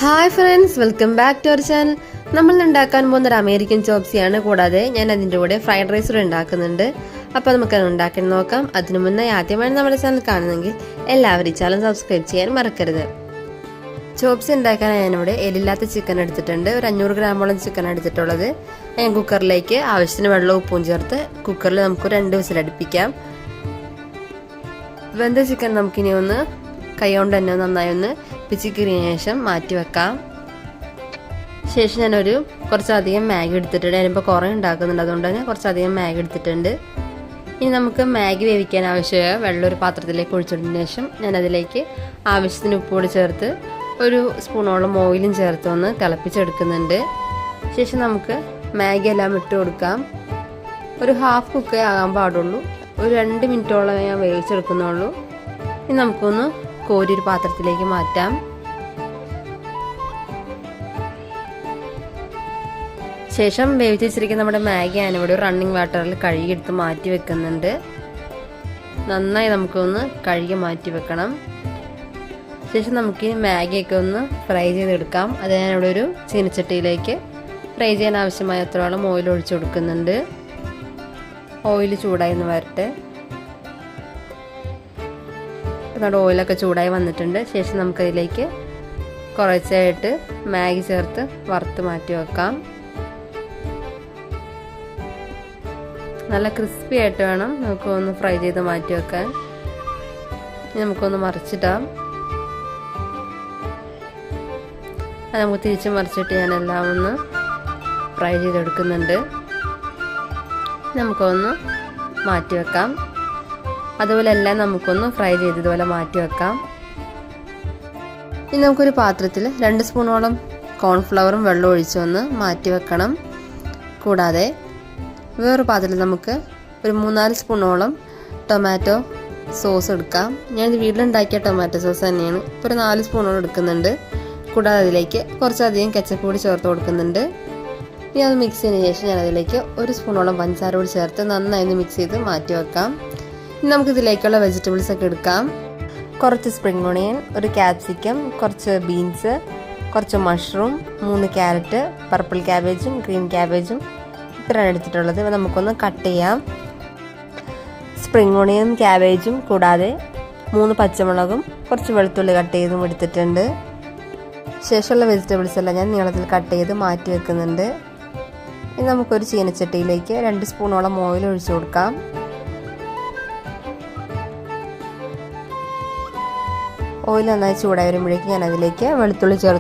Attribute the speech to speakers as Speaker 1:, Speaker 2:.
Speaker 1: Hi friends, welcome back to our channel. നമ്മൾ ഉണ്ടാക്കാൻ പോകുന്ന ഒരു അമേരിക്കൻ ചോപ്സിയാണ്. കൂടാതെ ഞാൻ അതിൻ്റെ കൂടെ ഫ്രൈഡ് റൈസ് കൂടെ ഉണ്ടാക്കുന്നുണ്ട്. അപ്പോൾ നമുക്കത് ഉണ്ടാക്കി നോക്കാം. അതിനു മുന്നേ ആദ്യമായി നമ്മുടെ ചാനൽ കാണുന്നെങ്കിൽ എല്ലാവരും ഈ ചാനൽ സബ്സ്ക്രൈബ് ചെയ്യാൻ മറക്കരുത്. ചോപ്സി ഉണ്ടാക്കാൻ ഞാനിവിടെ എല്ലില്ലാത്ത ചിക്കൻ എടുത്തിട്ടുണ്ട്. ഒരു 500 ഗ്രാമോളം ചിക്കൻ എടുത്തിട്ടുള്ളത്. ഞാൻ കുക്കറിലേക്ക് ആവശ്യത്തിന് വെള്ളവും ഉപ്പും ചേർത്ത് കുക്കറിൽ നമുക്ക് 2 വിസിലടുപ്പിക്കാം. വെന്ത ചിക്കൻ നമുക്കിനി ഒന്ന് കൈകൊണ്ട് തന്നെ നന്നായി ഒന്ന് പിച്ചിക്കിറിയ ശേഷം മാറ്റി വെക്കാം. ശേഷം ഞാനൊരു കുറച്ചധികം മാഗി എടുത്തിട്ടുണ്ട്. ഞാനിപ്പോൾ കുറേ ഉണ്ടാക്കുന്നുണ്ട്, അതുകൊണ്ട് തന്നെ കുറച്ചധികം മാഗി എടുത്തിട്ടുണ്ട്. ഇനി നമുക്ക് മാഗി വേവിക്കാൻ ആവശ്യമായ വെള്ളം ഒരു പാത്രത്തിലേക്ക് ഒഴിച്ചിട്ടതിന് ശേഷം ഞാനതിലേക്ക് ആവശ്യത്തിന് ഉപ്പുകൂടി ചേർത്ത് ഒരു സ്പൂണോളം ഓയിലും ചേർത്ത് ഒന്ന് തിളപ്പിച്ചെടുക്കുന്നുണ്ട്. ശേഷം നമുക്ക് മാഗി എല്ലാം ഇട്ട് കൊടുക്കാം. ഒരു ഹാഫ് കുക്കേ ആകാൻ പാടുള്ളൂ. ഒരു 2 മിനിറ്റോളം ഞാൻ വേവിച്ചെടുക്കുന്നുള്ളൂ. ഇനി നമുക്കൊന്ന് കോരി ഒരു പാത്രത്തിലേക്ക് മാറ്റാം. ശേഷം വേവിച്ച് വെച്ചിരിക്കുന്ന നമ്മുടെ മാഗി ഞാനിവിടെ റണ്ണിങ് വാട്ടറിൽ കഴുകിയെടുത്ത് മാറ്റി വെക്കുന്നുണ്ട്. നന്നായി നമുക്കൊന്ന് കഴുകി മാറ്റി വെക്കണം. ശേഷം നമുക്ക് ഈ മാഗിയൊക്കെ ഒന്ന് ഫ്രൈ ചെയ്തെടുക്കാം. അത് ഞാനിവിടെ ഒരു ചീനച്ചട്ടിയിലേക്ക് ഫ്രൈ ചെയ്യാൻ ആവശ്യമായ അത്രയോളം ഓയിൽ ഒഴിച്ചു കൊടുക്കുന്നുണ്ട്. ഓയിൽ ചൂടായി ഒന്ന് വരട്ടെ. നമ്മുടെ ഓയിലൊക്കെ ചൂടായി വന്നിട്ടുണ്ട്. ശേഷം നമുക്കതിലേക്ക് കുറച്ചായിട്ട് മാഗി ചേർത്ത് വറുത്ത് മാറ്റി വെക്കാം. നല്ല ക്രിസ്പി ആയിട്ട് വേണം നമുക്കൊന്ന് ഫ്രൈ ചെയ്ത് മാറ്റി വെക്കാൻ. നമുക്കൊന്ന് മറിച്ചിടാം. അത് നമുക്ക് തിരിച്ച് മറിച്ചിട്ട് ഞാനെല്ലാം ഒന്ന് ഫ്രൈ ചെയ്തെടുക്കുന്നുണ്ട്. നമുക്കൊന്ന് മാറ്റി വെക്കാം. അതുപോലെ എല്ലാം നമുക്കൊന്ന് ഫ്രൈ ചെയ്ത് ഇതുപോലെ മാറ്റി വെക്കാം. ഇനി നമുക്കൊരു പാത്രത്തിൽ 2 സ്പൂണോളം കോൺഫ്ലവറും വെള്ളം ഒഴിച്ചൊന്ന് മാറ്റി വെക്കണം. കൂടാതെ വേറൊരു പാത്രത്തിൽ നമുക്ക് ഒരു 3-4 സ്പൂണോളം ടൊമാറ്റോ സോസ് എടുക്കാം. ഞാനിത് വീട്ടിലുണ്ടാക്കിയ ടൊമാറ്റോ സോസ് തന്നെയാണ്. ഇപ്പോൾ ഒരു 4 സ്പൂണോളം എടുക്കുന്നുണ്ട്. കൂടാതെ അതിലേക്ക് കുറച്ചധികം കെച്ചപ്പ് കൂടി ചേർത്ത് കൊടുക്കുന്നുണ്ട്. ഇനി അത് മിക്സ് ചെയ്തതിന് ശേഷം ഞാനതിലേക്ക് 1 സ്പൂണോളം പഞ്ചസാര കൂടി ചേർത്ത് നന്നായി ഒന്ന് മിക്സ് ചെയ്ത് മാറ്റി വെക്കാം. ഇനി നമുക്കിതിലേക്കുള്ള വെജിറ്റബിൾസ് ഒക്കെ എടുക്കാം. കുറച്ച് സ്പ്രിംഗ് ഓണിയൻ, ഒരു ക്യാപ്സിക്കം, കുറച്ച് ബീൻസ്, കുറച്ച് മഷ്റൂം, 3 ക്യാരറ്റ്, പർപ്പിൾ ക്യാബേജും ഗ്രീൻ ക്യാബേജും ഇത്രയാണ് എടുത്തിട്ടുള്ളത്. ഇവ നമുക്കൊന്ന് കട്ട് ചെയ്യാം. സ്പ്രിംഗ് ഓണിയനും ക്യാബേജും കൂടാതെ 3 പച്ചമുളകും കുറച്ച് വെളുത്തുള്ളി കട്ട് ചെയ്തും എടുത്തിട്ടുണ്ട്. ശേഷമുള്ള വെജിറ്റബിൾസ് എല്ലാം ഞാൻ നീളത്തിൽ കട്ട് ചെയ്ത് മാറ്റി വെക്കുന്നുണ്ട്. ഇനി നമുക്കൊരു ചീനച്ചട്ടിയിലേക്ക് 2 സ്പൂണോളം ഓയിൽ ഒഴിച്ചു കൊടുക്കാം. ഓയിൽ നന്നായി ചൂടായി വരുമ്പോഴേക്കും ഞാൻ അതിലേക്ക് വെളുത്തുള്ളി ചേർത്ത്